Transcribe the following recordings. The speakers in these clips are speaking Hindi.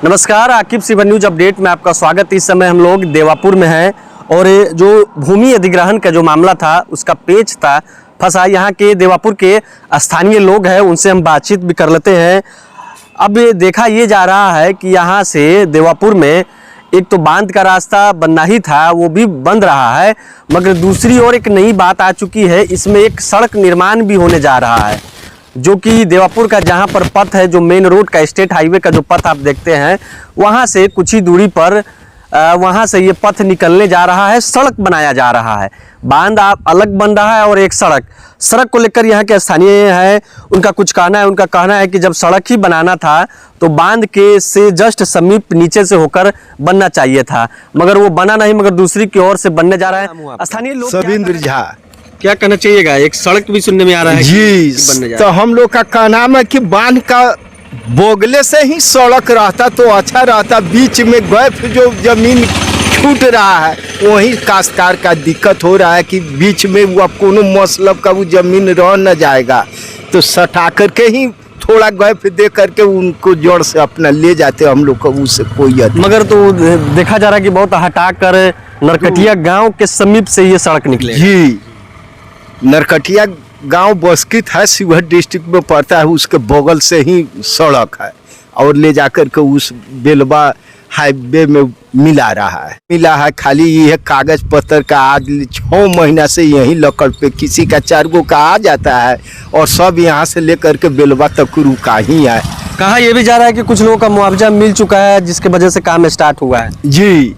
नमस्कार, आकिब सिवन न्यूज अपडेट में आपका स्वागत। इस समय हम लोग देवापुर में हैं और जो भूमि अधिग्रहण का जो मामला था उसका पेच था फंसा। यहाँ के देवापुर के स्थानीय लोग हैं, उनसे हम बातचीत भी कर लेते हैं। अब देखा ये जा रहा है कि यहाँ से देवापुर में एक तो बांध का रास्ता बनना ही था, वो भी बंद रहा है, मगर दूसरी ओर एक नई बात आ चुकी है। इसमें एक सड़क निर्माण भी होने जा रहा है, जो कि देवापुर का जहां पर पथ है, जो मेन रोड का स्टेट हाईवे का जो पथ आप देखते हैं, वहां से कुछ ही दूरी पर वहां से ये पथ निकलने जा रहा है, सड़क बनाया जा रहा है। बांध अलग बन रहा है और एक सड़क को लेकर यहाँ के स्थानीय है, उनका कुछ कहना है कि जब सड़क ही बनाना था तो बांध के से जस्ट समीप नीचे से होकर बनना चाहिए था, मगर वो बना नहीं, मगर दूसरी की ओर से बनने जा रहा है। स्थानीय लोग सविंद्र झा क्या कहना चाहिएगा? एक सड़क भी सुनने में आ रहा है जी, तो हम लोग का कहना है कि बांध का बोगले से ही सड़क रहता तो अच्छा रहता। बीच में गैप जो जमीन छूट रहा है वही काश्तकार का दिक्कत हो रहा है कि बीच में वो कोनो मतलब का वो जमीन रह न जाएगा, तो सटा करके ही थोड़ा गैप दे करके उनको जड़ से अपना ले जाते हम लोग को, उससे कोई मगर तो देखा जा रहा है कि बहुत हटा कर नरकटिया गांव के समीप से ये सड़क निकले। जी, नरकटिया गांव बस्कित है, शिवहर डिस्ट्रिक्ट में पड़ता है, उसके बगल से ही सड़क है और ले जाकर के उस बेलवा हाईवे में मिला है। खाली ये कागज पत्र का आज 6 महीना से यही लकड़ पे किसी का 4 गो का आ जाता है और सब यहाँ से लेकर के बेलवा तक रुका ही है। कहा यह भी जा रहा है कि कुछ लोगों का मुआवजा मिल चुका है, जिसके वजह से काम स्टार्ट हुआ है। जी,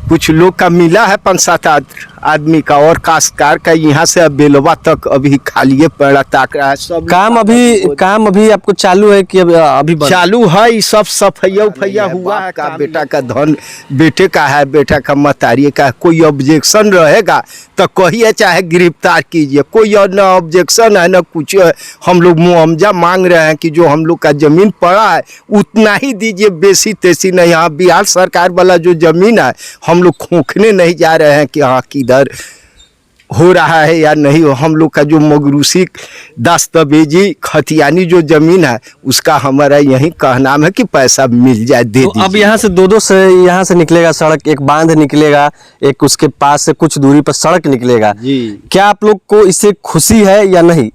कुछ लोग का मिला है 5-7 आदमी का, और काश्तकार का यहाँ से बेलवा तक अभी खाली पड़ा ताक रहा है। सब काम अभी आपको चालू है कि अभी चालू है? ये सब सफैया हुआ है का बेटा का धन बेटे का है, बेटा का मतारी का है। कोई ऑब्जेक्शन रहेगा तो कहिए, चाहे गिरफ्तार कीजिए, कोई और न ऑब्जेक्शन है न कुछ। हम लोग मुआवजा मांग रहे हैं कि जो हम लोग का जमीन पड़ा है उतना ही दीजिए, बेसी तेसी नहीं। यहाँ बिहार सरकार वाला जो जमीन है हम लोग खोखने नहीं जा रहे हैं कि हाँ किधर हो रहा है या नहीं हो। हम लोग का जो मगरूसी दस्तावेजी खतियानी जो जमीन है उसका हमारा यही कहना है कि पैसा मिल जाए, दे दीजिए। अब यहाँ से दो से यहाँ से निकलेगा सड़क, एक बांध निकलेगा, एक उसके पास से कुछ दूरी पर सड़क निकलेगा। क्या आप लोग को इससे खुशी है या नहीं?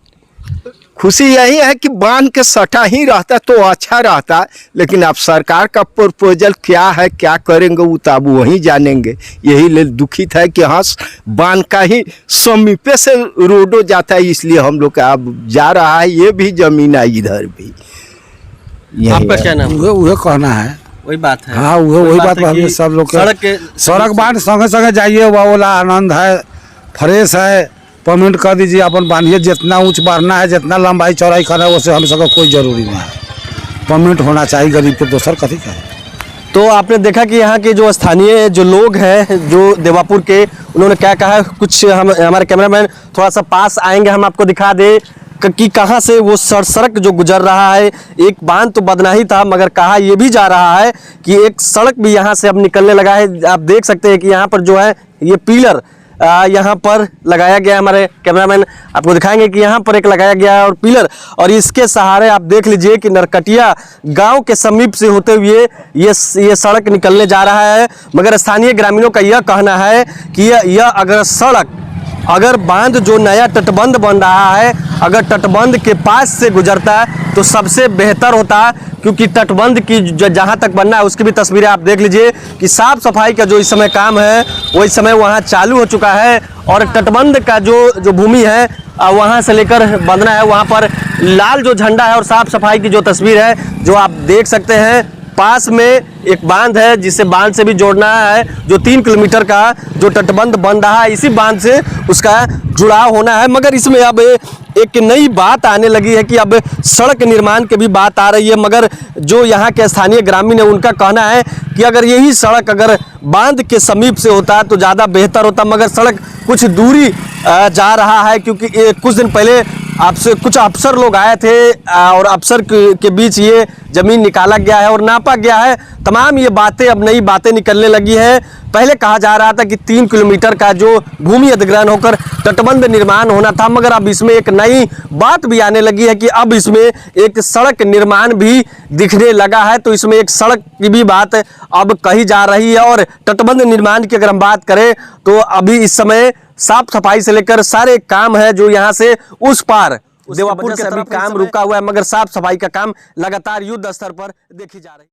खुशी यही है कि बांध के सटा ही रहता तो अच्छा रहता, लेकिन अब सरकार का प्रपोजल क्या है, क्या करेंगे वो तो अब वही जानेंगे। यही ले दुखित है कि हाँ बांध का ही समीपे से रोडो जाता है, इसलिए हम लोग का अब जा रहा है। ये भी जमीन है इधर भी। आपका क्या नाम? वह कहना है, वही बात है। हाँ, वही बात है। सब लोग सड़क बांध संगे संगे जाइए, वाला आनंद है, फ्रेश है। पेमेंट कर दीजिए, अपन बांधिए, जितना ऊंच बढ़ना है, जितना लंबाई चौड़ाई करना है, वैसे हम सबका कोई जरूरी नहीं है। पेमेंट होना चाहिए गरीब को, दोसर कथी का। तो आपने देखा कि यहाँ के जो स्थानीय जो लोग हैं, जो देवापुर के, उन्होंने क्या कहा। कुछ हमारे कैमरामैन थोड़ा सा पास आएंगे, हम आपको दिखा दे कि कहाँ से वो सड़क जो गुजर रहा है। एक बांध तो बदना ही था, मगर कहा यह भी जा रहा है कि एक सड़क भी यहाँ से अब निकलने लगा है। आप देख सकते हैं कि यहाँ पर जो है ये पिलर यहाँ पर लगाया गया है। हमारे कैमरामैन आपको दिखाएंगे कि यहाँ पर एक लगाया गया है और पिलर, और इसके सहारे आप देख लीजिए कि नरकटिया गांव के समीप से होते हुए ये सड़क निकलने जा रहा है। मगर स्थानीय ग्रामीणों का यह कहना है कि यह अगर बांध जो नया तटबंध बन रहा है, अगर तटबंध के पास से गुजरता है तो सबसे बेहतर होता, क्योंकि तटबंध की जहां तक बनना है उसकी भी तस्वीरें आप देख लीजिए कि साफ सफाई का जो इस समय काम है वो इस समय वहां चालू हो चुका है। और तटबंध का जो भूमि है वहां से लेकर बंधना है, वहां पर लाल जो झंडा है और साफ सफाई की जो तस्वीर है जो आप देख सकते हैं। पास में एक बांध है जिसे बांध से भी जोड़ना है, जो 3 किलोमीटर का जो तटबंध बन रहा है, इसी बांध से उसका जुड़ाव होना है। मगर इसमें अब एक नई बात आने लगी है कि अब सड़क निर्माण की भी बात आ रही है। मगर जो यहाँ के स्थानीय ग्रामीण है उनका कहना है कि अगर यही सड़क अगर बांध के समीप से होता तो ज़्यादा बेहतर होता, मगर सड़क कुछ दूरी जा रहा है, क्योंकि कुछ दिन पहले आपसे कुछ अफसर लोग आए थे और अफसर के बीच ये जमीन निकाला गया है और नापा गया है। तमाम ये बातें अब नई बातें निकलने लगी है। पहले कहा जा रहा था कि 3 किलोमीटर का जो भूमि अधिग्रहण होकर तटबंध निर्माण होना था, मगर अब इसमें एक नई बात भी आने लगी है कि अब इसमें एक सड़क निर्माण भी दिखने लगा है। तो इसमें एक सड़क की भी बात अब कही जा रही है। और तटबंध निर्माण की अगर हम बात करें तो अभी इस समय साफ सफाई से लेकर सारे काम है जो यहाँ से उस पार देवापुर के तरफ काम रुका हुआ है, मगर साफ सफाई का काम लगातार युद्ध स्तर पर देखी जा रही है।